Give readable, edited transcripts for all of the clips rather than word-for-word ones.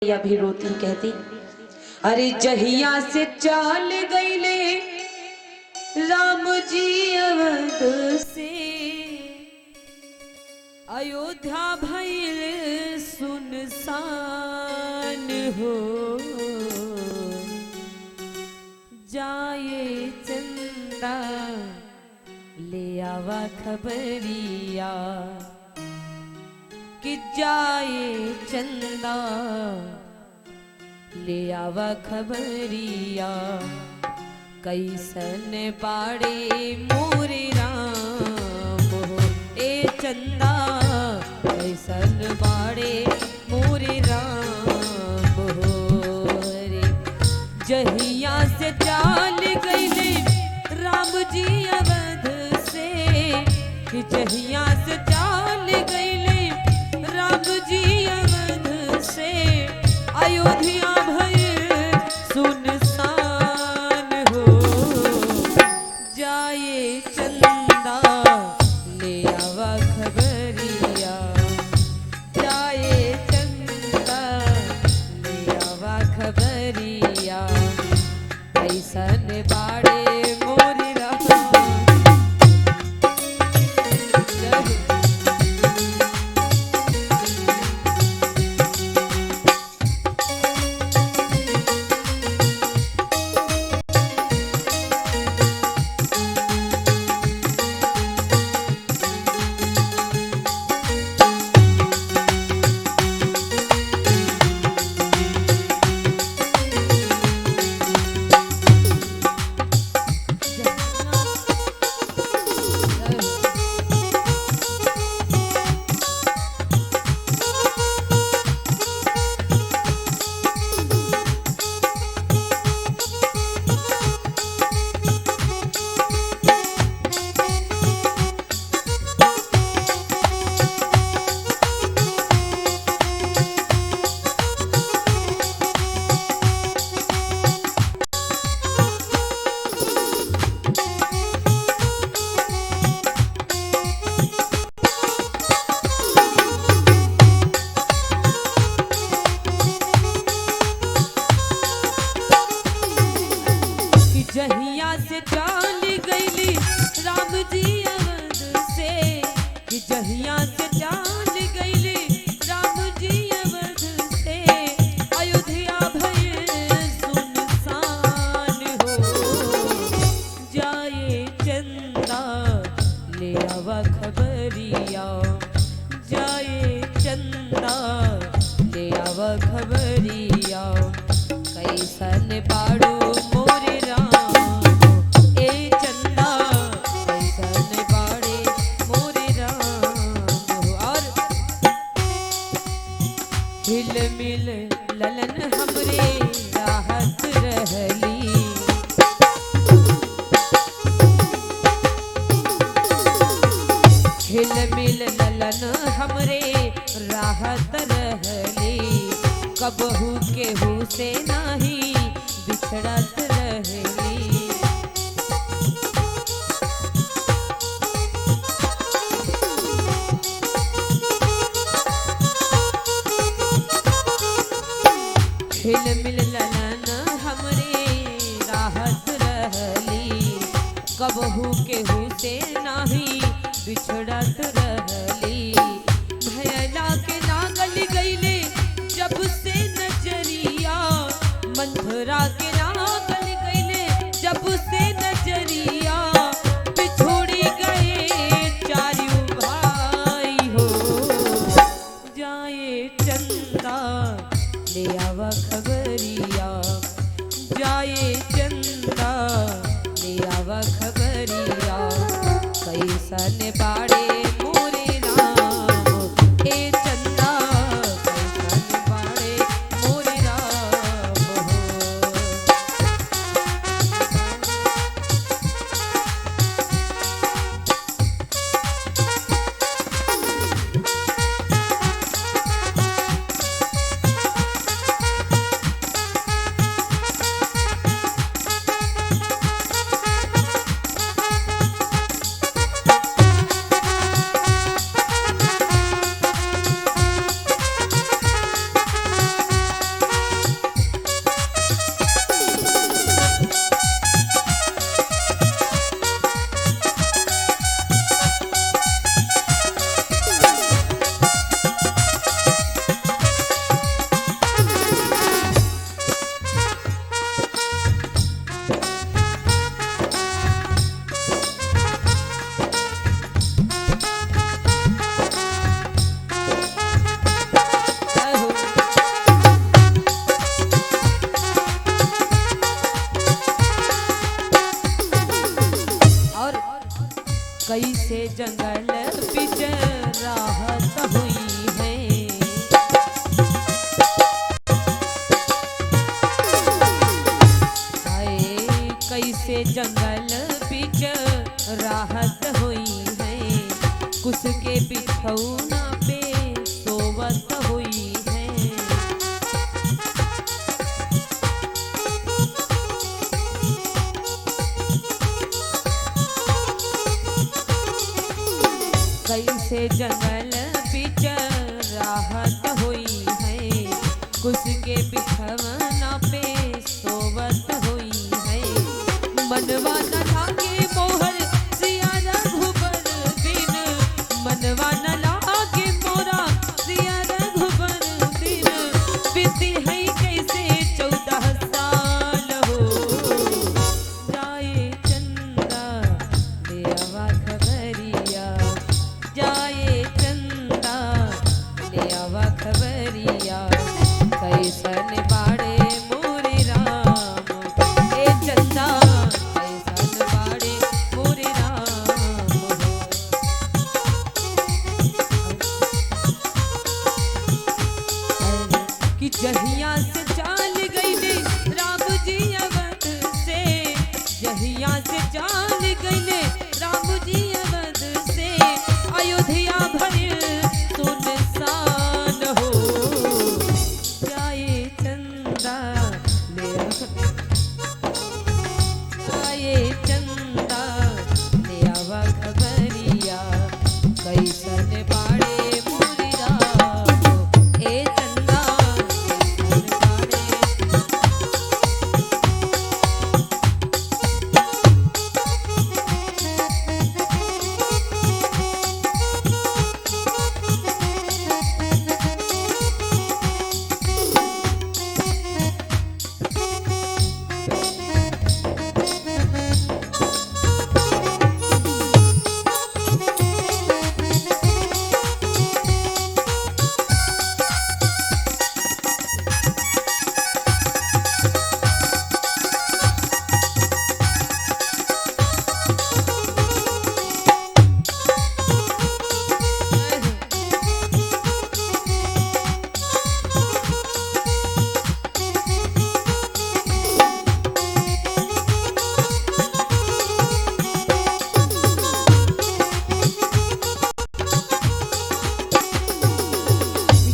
या भी रोती कहती, अरे जहिया से चाल गईले राम जी अवध से, अयोध्या भइल सुनसान हो। जाए चंदा ले आवा खबरिया कि जाए चंदा ले आवा खबरिया, कैसन बाड़े मोरे राम हो। ए चंदा कैसन बाड़े मोरे राम हो रे। जहिया से चाल गईले राम जी अवध से, कि जहिया से चाल गईले राम जी अवध से, अयोध्या भइल सुनसान हो। जाए चंदा ले आवा खबरिया, जाए चंदा ले आवा खबरिया, कैसन बाड़े मोरे राम। जहिया से चाल गईली राम जी अवध से, कि जहिया से चाल गईली राम जी अवध से, अयोध्या भइल सुनसान हो। जाए चंदा ले आवा खबरिया, जाए चंदा ले आवा खबरिया, कैसन बाड़ू मोरे राम। हिल मिल ललन हमरे राहत रहली, हिल मिल ललन हमरे राहत रहली, कबहू केहू से नाही बिछड़त रहली। हिल मिल ललन हमरे राहत रहली, कबहू केहू से नाही बिछड़त रहली। भयला के नागल गईले जब से नजरिया, मंथरा के नागल गईले जब से नजरिया, बिछोड़ी गए चारू भाई हो। जाए चंदा ले आवा खबरिया, जाए चंदा ले आवा खबरिया, कैसन बाड़े मोरे राम। ए चंदा कैसन बाड़े मोरे राम हो। जंगल बिच राहत हुई है। हाय कैसे जंगल बिच राहत हुई है, कुछ के बिछौना पे सोवत हुई है। कैसे जंगल बिच राहत हुई है, कुछ के बिछौना पे सोवत हुई है। मनवा न लागे मोहर सिया रघुबर बिन, मनवा न लागे मोरा सिया रघुबर बिन, बीती है कैसे 14 साल हो। जाए चंदा ले आवा खबरिया, जाए चंदा ले आवा खबरिया, कैसन बाड़े मोरे राम। ए चंदा कैसन बाड़े मोरे राम। कि जहिया से चाल गईले राम जी अवध से, जहिया से चाल गईले राम जी अवध से, अयोध्या भरिल सुनसान हो। जाए चंदा ले जाए चंदा ले आवा खबरिया, कैसन बाड़े मोरे राम। ए चंदा कैसन बाड़े।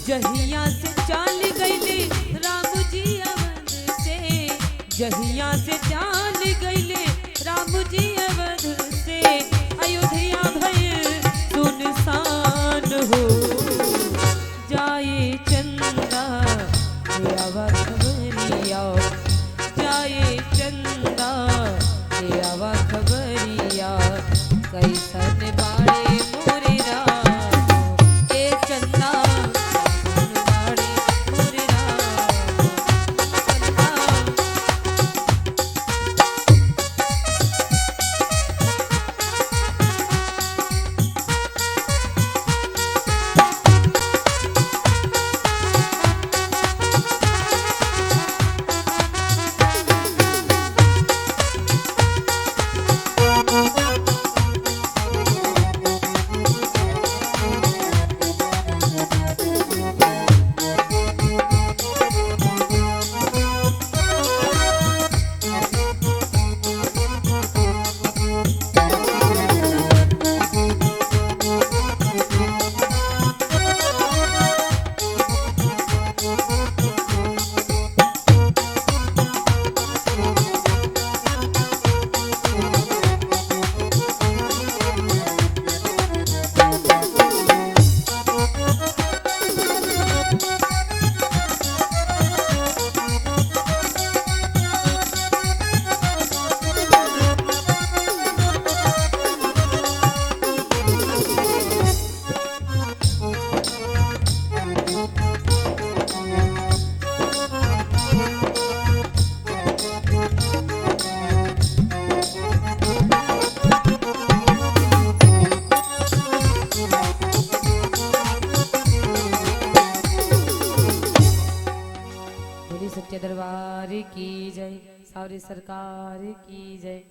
जहिया से चाल गईले राम जी अवध से, जहिया से चाल गईले राम जी अवध से, अयोध्या भइल सुनसान हो। जाए चंदा ले आवा खबरिया, जाए चंदा ले आवा खबरिया, कैसन बाड़े मोरे राम। ए चंदा सच्चे दरबार की जय, सावरी सरकार की जय।